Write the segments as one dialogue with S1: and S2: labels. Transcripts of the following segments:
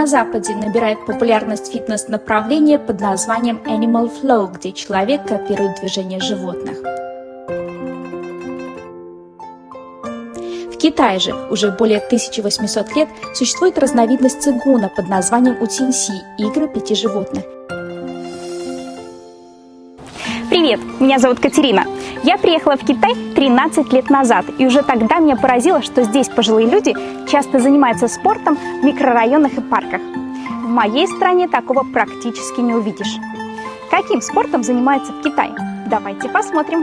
S1: На Западе набирает популярность фитнес-направление под названием Animal Flow, где человек копирует движения животных. В Китае же уже более 1800 лет существует разновидность цигуна под названием утинси – игры 5 животных.
S2: Привет, меня зовут Катерина. Я приехала в Китай 13 лет назад, и уже тогда меня поразило, что здесь пожилые люди часто занимаются спортом в микрорайонах и парках. В моей стране такого практически не увидишь. Каким спортом занимаются в Китае? Давайте посмотрим.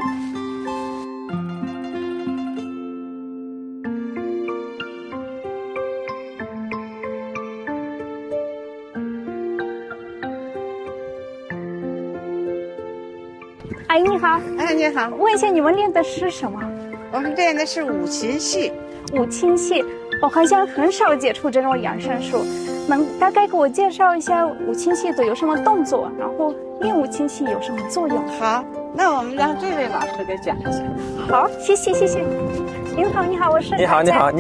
S2: 阿姨你好，
S3: 哎，你好，
S2: 问一下你们练的是什么？
S3: 我们练的是五禽戏。
S2: 五禽戏，我好像很少接触这种养生术，能大概给我介绍一下五禽戏都有什么动作，然后练五禽戏有什么作用？
S3: 好，那我们让这位老师给讲一下。
S2: 好，谢谢谢谢。您好，你好，我是
S4: 你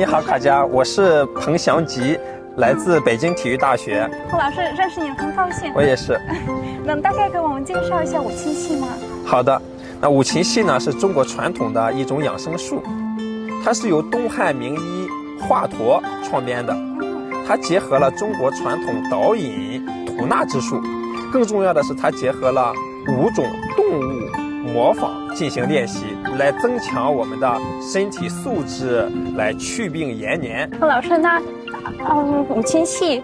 S4: 好，卡佳，我是彭祥吉，来自北京体育大学。
S2: 彭老师认识你很高兴。
S4: 我也是。
S2: 能大概给我们介绍一下五禽戏吗？
S4: 好的，那五禽戏呢是中国传统的一种养生术，它是由东汉名医华佗创编的，它结合了中国传统导引吐纳之术，更重要的是它结合了5种动物模仿进行练习，来增强我们的身体素质，来祛病延年。
S2: 彭老师，那五禽戏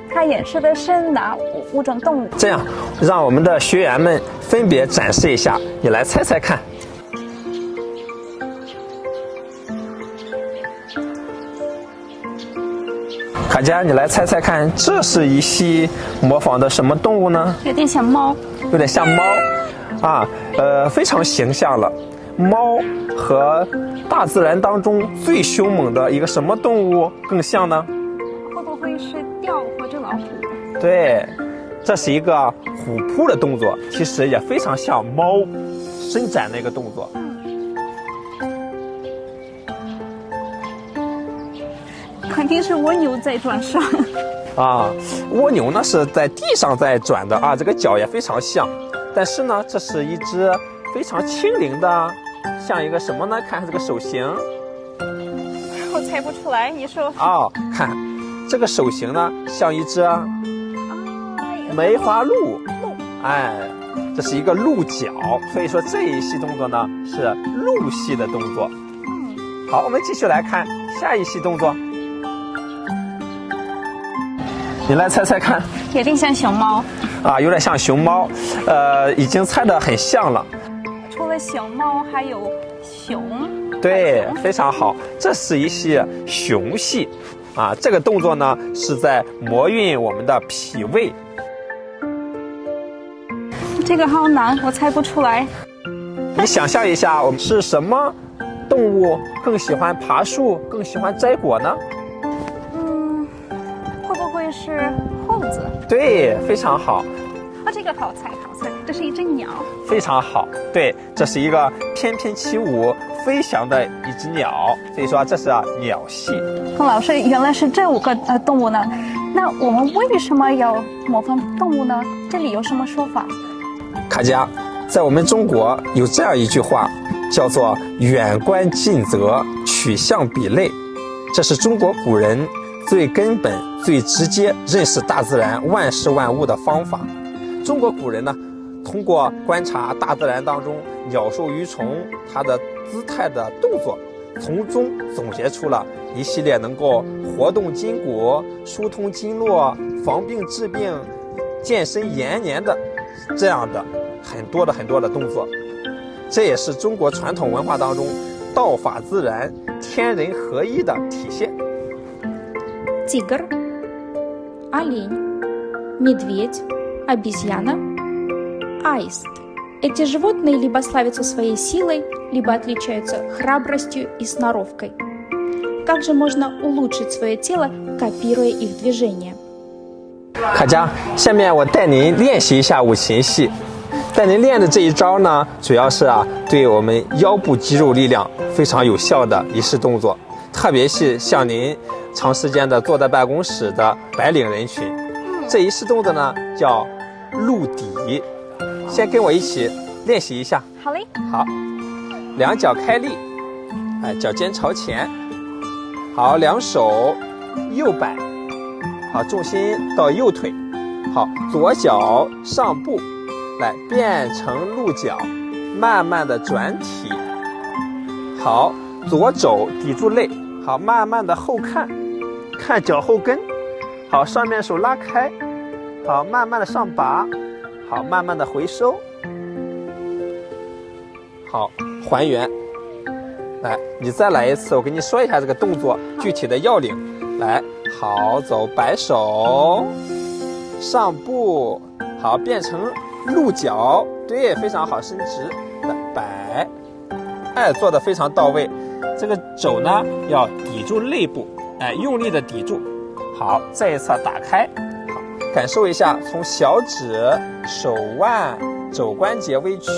S2: 它演示的是哪五种动物？
S4: 这样，让我们的学员们分别展示一下，你来猜猜看。卡佳，你来猜猜看，这是一戏模仿的什么动物呢？
S2: 有点像猫。
S4: 有点像猫，啊，非常形象了。猫和大自然当中最凶猛的一个什么动物更像呢？
S2: 会不会是雕或者老虎？
S4: 对，这是一个虎扑的动作，其实也非常像猫伸展的一个动作。
S2: 肯定是蜗牛在转上。
S4: 啊，蜗牛呢是在地上在转的啊，这个脚也非常像。但是呢，这是一只非常轻灵的，像一个什么呢？看看这个手型。
S2: 我猜不出来，你说。
S4: 哦，看这个手型呢，像一只梅花鹿。哎，这是一个鹿角，所以说这一系动作呢是鹿系的动作。好，我们继续来看下一系动作。你来猜猜看，
S2: 有点像熊猫
S4: 啊，有点像熊猫，已经猜得很像了。
S2: 除了熊猫，还有熊。
S4: 对，非常好，这是一系熊戏，啊，这个动作呢是在磨运我们的脾胃。
S2: 这个好难，我猜不出来。
S4: 你想象一下，我们是什么动物更喜欢爬树，更喜欢摘果呢？
S2: 是猴子。
S4: 对，非常好。
S2: 这个好猜，这是一只鸟。
S4: 非常好，对，这是一个翩翩起舞、飞翔的一只鸟，所以说这是鸟戏。
S2: 彭老师，原来是这5个动物呢？那我们为什么要模仿动物呢？这里有什么说法？
S4: 卡佳，在我们中国有这样一句话，叫做“远观近则，取象比类”，这是中国古人最根本、最直接认识大自然万事万物的方法。中国古人呢，通过观察大自然当中鸟兽鱼虫它的姿态的动作，从中总结出了一系列能够活动筋骨、疏通经络、防病治病、健身延年的这样的很多的动作。这也是中国传统文化当中道法自然、天人合一的体现。
S1: Тигр, олень, медведь, обезьяна, аист. Эти животные либо славятся своей силой, либо отличаются храбростью и сноровкой. Как же можно улучшить свое тело, копируя их движения?
S4: 卡佳，下面我带您练习一下五禽戏。带您练的这一招呢，主要是对我们腰部肌肉力量非常有效的一式动作，特别是像您长时间的坐在办公室的白领人群。这一式动作呢叫露底，先跟我一起练习一下。
S2: 好嘞。
S4: 好，两脚开立，脚尖朝前。好，两手右摆，好，重心到右腿。好，左脚上步，来变成鹿角，慢慢的转体。好，左肘抵住肋，好，慢慢的后看，看脚后跟。好，上面手拉开，好，慢慢的上拔，好，慢慢的回收。好，还原。来，你再来一次，我给你说一下这个动作具体的要领。来，好，走，摆手，上步，好，变成鹿角，对，非常好，伸直，摆，做得非常到位。这个肘呢要抵住肋部，用力的抵住。好，再一次打开，好，感受一下，从小指、手腕、肘关节微屈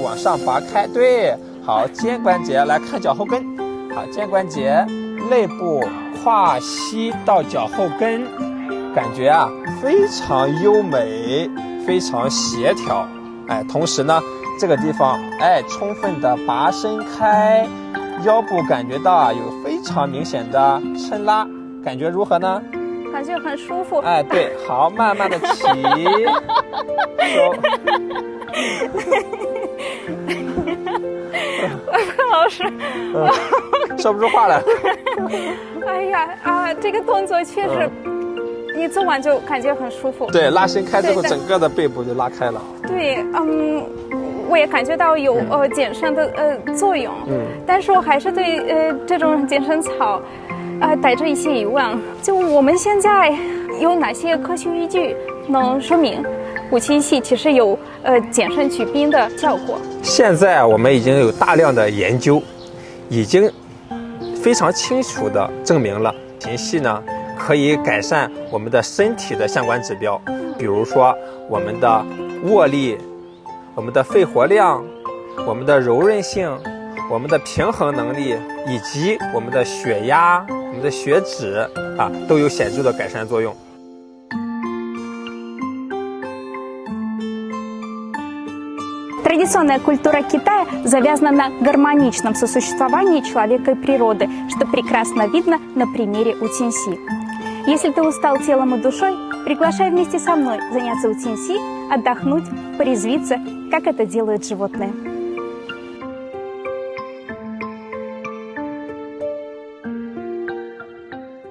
S4: 往上拔开，对，好，肩关节来看脚后跟，好，肩关节、肋部、胯膝到脚后跟，感觉啊非常优美，非常协调，同时呢这个地方充分的拔伸开，腰部感觉到啊有非常明显的抻拉，感觉如何呢？
S2: 感觉很舒服。
S4: 对，好，慢慢的起，收。
S2: 老师，
S4: 说不出话来。
S2: 哎呀这个动作确实，一做完就感觉很舒服。
S4: 对，拉伸开之后，整个的背部就拉开了。
S2: 对，我也感觉到有健身的作用。但是我还是对这种健身操带着一些疑问。就我们现在有哪些科学依据能说明五禽戏其实有减身祛病的效果？
S4: 现在我们已经有大量的研究，已经非常清楚的证明了五禽戏呢可以改善我们的身体的相关指标，比如说我们的握力、我们的肺活量、我们的柔韧性、我们的平衡能力，以及我们的血压、我们的血脂都有显著的改善作用。
S2: Традиционная культура Китая завязана на гармоничном сосуществовании человека и природы, что прекрасно видно на примере утинси. Если ты устал телом и душой, приглашай вместе со мной заняться утинси, отдохнуть, порезвиться, как это делают животные.